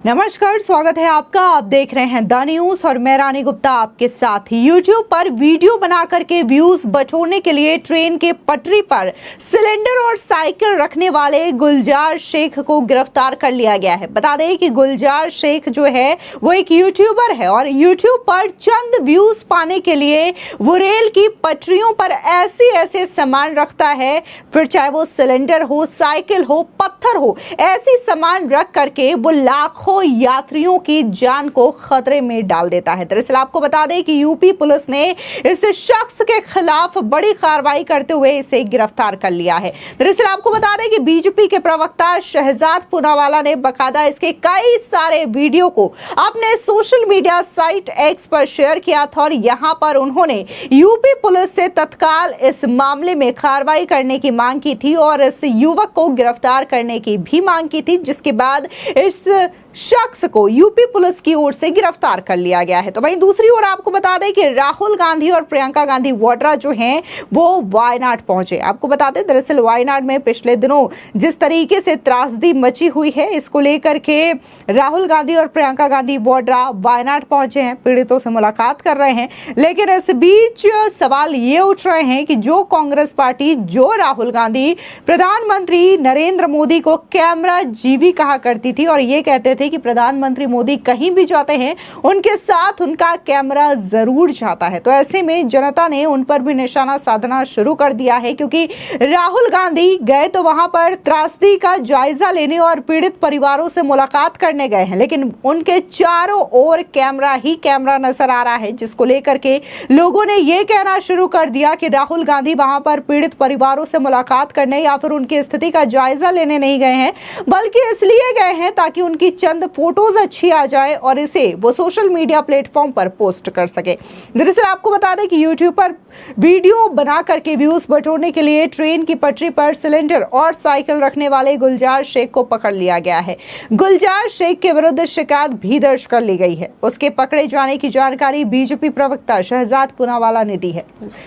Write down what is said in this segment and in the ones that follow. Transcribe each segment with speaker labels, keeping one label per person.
Speaker 1: नमस्कार, स्वागत है आपका। आप देख रहे हैं द न्यूज और मैं रानी गुप्ता आपके साथ। YouTube पर वीडियो बना करके व्यूज बटोरने के लिए ट्रेन के पटरी पर सिलेंडर और साइकिल रखने वाले गुलजार शेख को गिरफ्तार कर लिया गया है। बता दें कि गुलजार शेख जो है वो एक यूट्यूबर है और YouTube पर चंद व्यूज पाने के लिए वो रेल की पटरियों पर ऐसे सामान रखता है, फिर चाहे वो सिलेंडर हो, साइकिल हो, पत्थर हो, ऐसी सामान रख करके वो लाखों यात्रियों की जान को खतरे में डाल देता है। दरअसल आपको बता दें कि यूपी पुलिस ने इस शख्स के खिलाफ बड़ी कार्रवाई करते हुए इसे गिरफ्तार कर लिया है। दरअसल आपको बता दें कि बीजेपी के प्रवक्ता शहजाद पूनावाला ने बकायदा इसके कई सारे वीडियो को अपने सोशल मीडिया साइट एक्स पर शेयर किया था और यहां पर उन्होंने यूपी पुलिस से तत्काल इस मामले में कार्रवाई करने की मांग की थी और इस युवक को गिरफ्तार करने की भी मांग की थी, जिसके बाद इस शख्स को यूपी पुलिस की ओर से गिरफ्तार कर लिया गया है। तो वहीं दूसरी ओर आपको बता दें कि राहुल गांधी और प्रियंका गांधी वाड्रा जो हैं वो वायनाड पहुंचे। आपको बता दें दरअसल वायनाड में पिछले दिनों जिस तरीके से त्रासदी मची हुई है, इसको लेकर के राहुल गांधी और प्रियंका गांधी वाड्रा वायनाड पहुंचे हैं, पीड़ितों से मुलाकात कर रहे हैं। लेकिन इस बीच सवाल ये उठ रहे हैं कि जो कांग्रेस पार्टी, जो राहुल गांधी प्रधानमंत्री नरेंद्र मोदी को कैमरा जीवी कहा करती थी और ये कहते थे कि प्रधानमंत्री मोदी कहीं भी जाते हैं उनके साथ उनका कैमरा जरूर जाता है, तो ऐसे में जनता ने उन पर भी निशाना साधना शुरू कर दिया है, क्योंकि राहुल गांधी गए तो वहां पर त्रासदी का जायजा लेने और पीड़ित परिवारों से मुलाकात करने गए हैं, लेकिन उनके चारों ओर कैमरा ही कैमरा नजर आ रहा है, जिसको लेकर के लोगों ने यह कहना शुरू कर दिया कि राहुल गांधी वहां पर पीड़ित परिवारों से मुलाकात करने या फिर उनकी स्थिति का जायजा लेने नहीं गए हैं, बल्कि इसलिए गए हैं ताकि उनकी चंद फोटोज अच्छी आ जाए और इसे वो सोशल मीडिया प्लेटफॉर्म पर पोस्ट कर सके। दरअसल आपको बता दें कि YouTube पर वीडियो बना करके व्यूज बटोरने के लिए ट्रेन की पटरी पर सिलेंडर और साइकिल रखने वाले गुलजार शेख को पकड़ लिया गया है। गुलजार शेख के विरुद्ध शिकायत भी दर्ज कर ली गई है। उसके पकड़े जाने की जानकारी बीजेपी प्रवक्ता शहजाद पूनावाला ने दी है।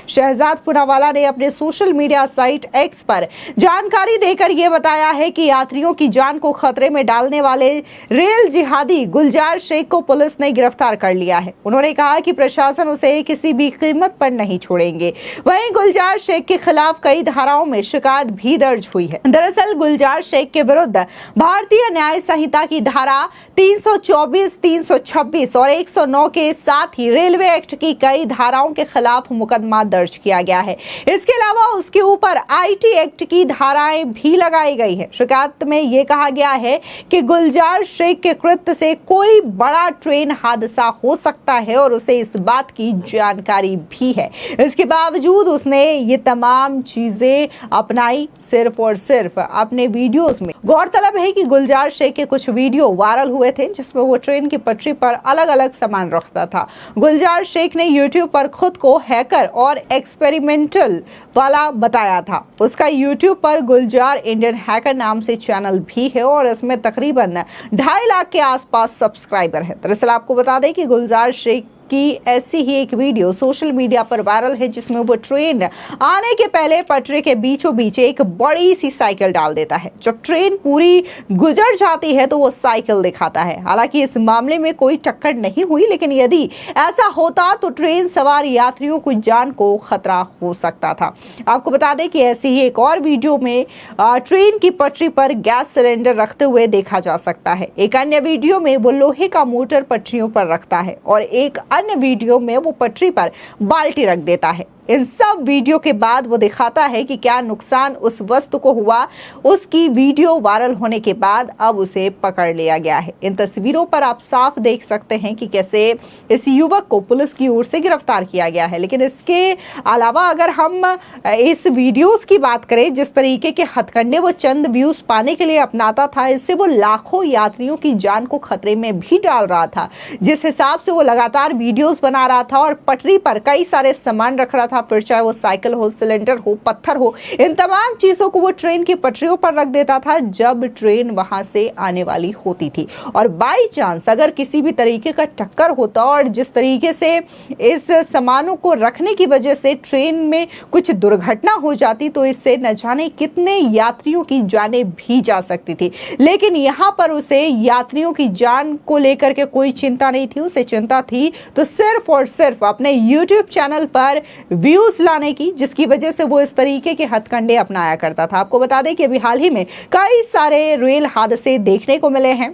Speaker 1: शहजाद पूनावाला ने अपने सोशल मीडिया साइट एक्स पर जानकारी देकर यह बताया है कि यात्रियों की जान को खतरे में डालने वाले रेल जिहादी गुलजार शेख को पुलिस ने गिरफ्तार कर लिया है। उन्होंने कहा कि प्रशासन उसे किसी भी कीमत पर नहीं छोड़ेंगे। वहीं गुलजार शेख के खिलाफ कई धाराओं में शिकायत भी दर्ज हुई है। दरअसल गुलजार शेख के विरुद्ध भारतीय न्याय संहिता की धारा 324, 326 और 109 के साथ ही रेलवे एक्ट की कई धाराओं के खिलाफ मुकदमा दर्ज किया गया है। इसके अलावा उसके ऊपर IT एक्ट की धाराएं भी लगाई गई है। शिकायत में यह कहा गया है कि गुलजार शेख के कृत्य से कोई बड़ा ट्रेन हादसा हो सकता है और उसे इस बात की जानकारी भी है। इसके बावजूद उसने ये तमाम चीजें अपनाई सिर्फ और सिर्फ अपने वीडियोस में। गौरतलब है कि गुलजार शेख के कुछ वीडियो वायरल हुए थे जिसमें वो ट्रेन की पटरी पर अलग अलग सामान रखता था। गुलजार शेख ने YouTube पर खुद को हैकर और एक्सपेरिमेंटल वाला बताया था। उसका YouTube पर गुलजार इंडियन हैकर नाम से चैनल भी है और इसमें तकरीबन 2.5 लाख के आसपास सब्सक्राइबर है। दरअसल आपको बता दें कि गुलजार शेख की ऐसी ही एक वीडियो सोशल मीडिया पर वायरल है जिसमें वो ट्रेन आने के पहले पटरी के बीचों बीच एक बड़ी सी साइकिल डाल देता है। जब ट्रेन पूरी गुजर जाती है तो वो साइकिल दिखाता है। हालांकि इस मामले में कोई टक्कर नहीं हुई, लेकिन यदि ऐसा होता तो ट्रेन सवार यात्रियों की जान को खतरा हो सकता था। आपको बता दें कि ऐसी ही एक और वीडियो में ट्रेन की पटरी पर गैस सिलेंडर रखते हुए देखा जा सकता है। एक अन्य वीडियो में वो लोहे का मोटर पटरियों पर रखता है और एक अन्य वीडियो में वो पटरी पर बाल्टी रख देता है। इन सब वीडियो के बाद वो दिखाता है कि क्या नुकसान उस वस्तु को हुआ। उसकी वीडियो वायरल होने के बाद अब उसे पकड़ लिया गया है। इन तस्वीरों पर आप साफ देख सकते हैं कि कैसे इस युवक को पुलिस की ओर से गिरफ्तार किया गया है। लेकिन इसके अलावा अगर हम इस वीडियोस की बात करें, जिस तरीके के हथकंडे वो चंद व्यूज पाने के लिए अपनाता था, इससे वो लाखों यात्रियों की जान को खतरे में भी डाल रहा था। जिस हिसाब से वो लगातार वीडियोस बना रहा था और पटरी पर कई सारे सामान रख रहा था, था, फिर चाहे वो साइकिल हो, सिलेंडर हो, पत्थर हो, इन तमाम चीजों को वो ट्रेन की पटरियों पर रख देता था जब ट्रेन वहां से आने वाली होती थी। और बाई चांस अगर किसी भी तरीके का टक्कर होता और जिस तरीके से इस सामानों को रखने की वजह से ट्रेन में कुछ दुर्घटना हो जाती तो इससे न जाने कितने यात्रियों की जानें भी जा सकती थी। लेकिन यहां पर उसे यात्रियों की जान को लेकर के कोई चिंता नहीं थी। उसे चिंता थी तो सिर्फ और सिर्फ अपने YouTube चैनल पर व्यूज लाने की, जिसकी वजह से वो इस तरीके के हथकंडे अपनाया करता था। आपको बता दें कि अभी हाल ही में कई सारे रेल हादसे देखने को मिले हैं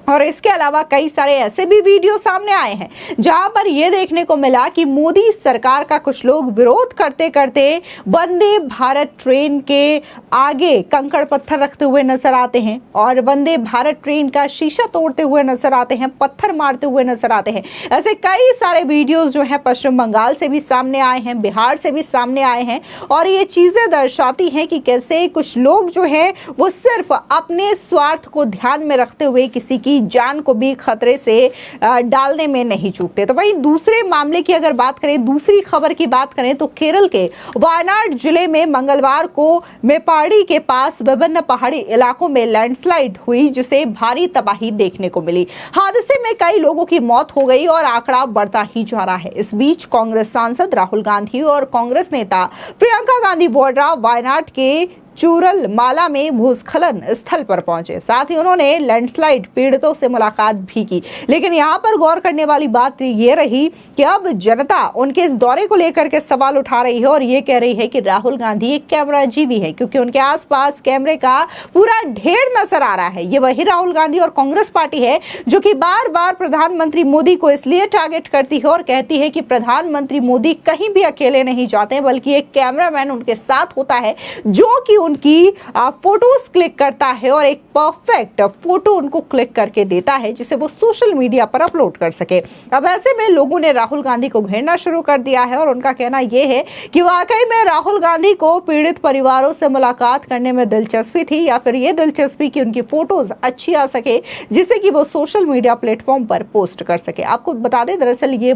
Speaker 1: और इसके अलावा कई सारे ऐसे भी वीडियो सामने आए हैं जहां पर यह देखने को मिला कि मोदी सरकार का कुछ लोग विरोध करते करते वंदे भारत ट्रेन के आगे कंकड़ पत्थर रखते हुए नजर आते हैं और वंदे भारत ट्रेन का शीशा तोड़ते हुए नजर आते हैं, पत्थर मारते हुए नजर आते हैं। ऐसे कई सारे वीडियोस जो है पश्चिम बंगाल से भी सामने आए हैं, बिहार से भी सामने आए हैं और ये चीजें दर्शाती हैं कि कैसे कुछ लोग जो है वो सिर्फ अपने स्वार्थ को ध्यान में रखते हुए किसी की जान को भी खतरे से डालने में नहीं चूकते। तो वहीं दूसरे मामले की अगर बात करें, दूसरी खबर की बात करें तो केरल के वायनाड जिले में मंगलवार को मेपाड़ी के पास विभिन्न पहाड़ी इलाकों में लैंडस्लाइड हुई जिसे भारी तबाही देखने को मिली। हादसे में कई लोगों की मौत हो गई और आंकड़ा बढ़ता ही जा रहा है। इस बीच कांग्रेस सांसद राहुल गांधी और कांग्रेस नेता प्रियंका गांधी वाड्रा वायनाड के चूरल माला में भूस्खलन स्थल पर पहुंचे। साथ ही उन्होंने लैंडस्लाइड पीड़ितों से मुलाकात भी की। लेकिन यहां पर गौर करने वाली बात यह रही कि अब जनता उनके इस दौरे को लेकर के सवाल उठा रही है और ये कह रही है कि राहुल गांधी एक कैमरा जीवी है, क्योंकि उनके आसपास कैमरे का पूरा ढेर नजर आ रहा है। ये वही राहुल गांधी और कांग्रेस पार्टी है जो कि बार बार प्रधानमंत्री मोदी को इसलिए टारगेट करती है और कहती है कि प्रधानमंत्री मोदी कहीं भी अकेले नहीं जाते, बल्कि एक कैमरामैन उनके साथ होता है जो कि उनकी फोटोज क्लिक करता है और एक परफेक्ट फोटो उनको क्लिक करके देता है जिसे वो सोशल मीडिया पर अपलोड कर सके। अब ऐसे में लोगों ने राहुल गांधी को घेरना शुरू कर दिया है और उनका कहना यह है कि वाकई में राहुल गांधी को पीड़ित परिवारों से मुलाकात करने में दिलचस्पी थी या फिर ये दिलचस्पी कि उनकी फोटोज अच्छी आ सके जिसे कि वो सोशल मीडिया प्लेटफॉर्म पर पोस्ट कर सके। आपको बता दें दरअसल ये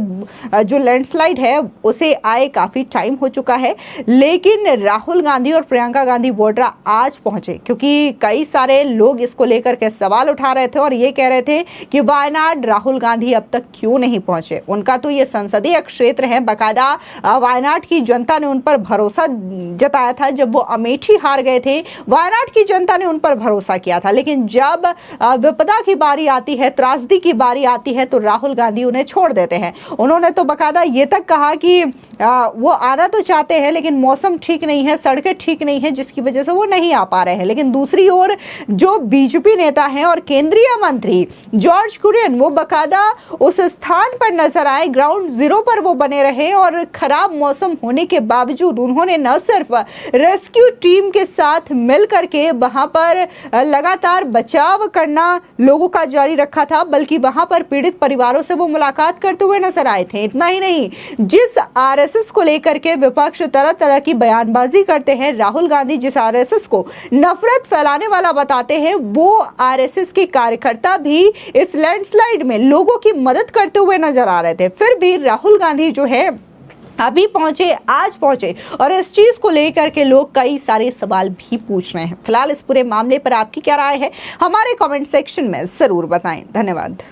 Speaker 1: जो लैंडस्लाइड है उसे आए काफी टाइम हो चुका है, लेकिन राहुल गांधी और प्रियंका गांधी वाड्रा आज पहुंचे क्योंकि कई सारे लोग इसको लेकर के सवाल उठा रहे थे और ये कह रहे थे कि वायनाड राहुल गांधी अब तक क्यों नहीं पहुंचे। उनका तो ये संसदीय क्षेत्र है, बकायदा वायनाड की जनता ने उन पर भरोसा जताया था। जब वो अमेठी हार गए थे वायनाड की जनता ने उन पर भरोसा किया था, लेकिन जब विपदा की बारी आती है, त्रासदी की बारी आती है तो राहुल गांधी उन्हें छोड़ देते हैं। उन्होंने तो बकायदा ये तक कहा कि वो आना तो चाहते हैं लेकिन मौसम ठीक नहीं है, सड़कें ठीक नहीं है, जिसकी वजह से वो नहीं आ पा रहे हैं। लेकिन दूसरी ओर जो बीजेपी नेता हैं और केंद्रीय मंत्री जॉर्ज कुरियन वो बकायदा उस स्थान पर नजर आए, ग्राउंड जीरो पर वो बने रहे और खराब मौसम होने के बावजूद उन्होंने न सिर्फ रेस्क्यू टीम के साथ मिल करके वहां पर लगातार बचाव करना लोगों का जारी रखा था, बल्कि वहां पर पीड़ित परिवारों से वो मुलाकात करते हुए नजर आए थे। इतना ही नहीं, जिस आरएसएस को लेकर के विपक्ष तरह तरह की बयानबाजी करते हैं, राहुल गांधी जिस आरएसएस को नफरत फैलाने वाला बताते हैं, वो आरएसएस के कार्यकर्ता भी इस लैंडस्लाइड में लोगों की मदद करते हुए नजर आ रहे थे। फिर भी राहुल गांधी जो है अभी पहुंचे, आज पहुंचे और इस चीज को लेकर के लोग कई सारे सवाल भी पूछ रहे हैं। फिलहाल इस पूरे मामले पर आपकी क्या राय है हमारे कमेंट सेक्शन में जरूर बताएं। धन्यवाद।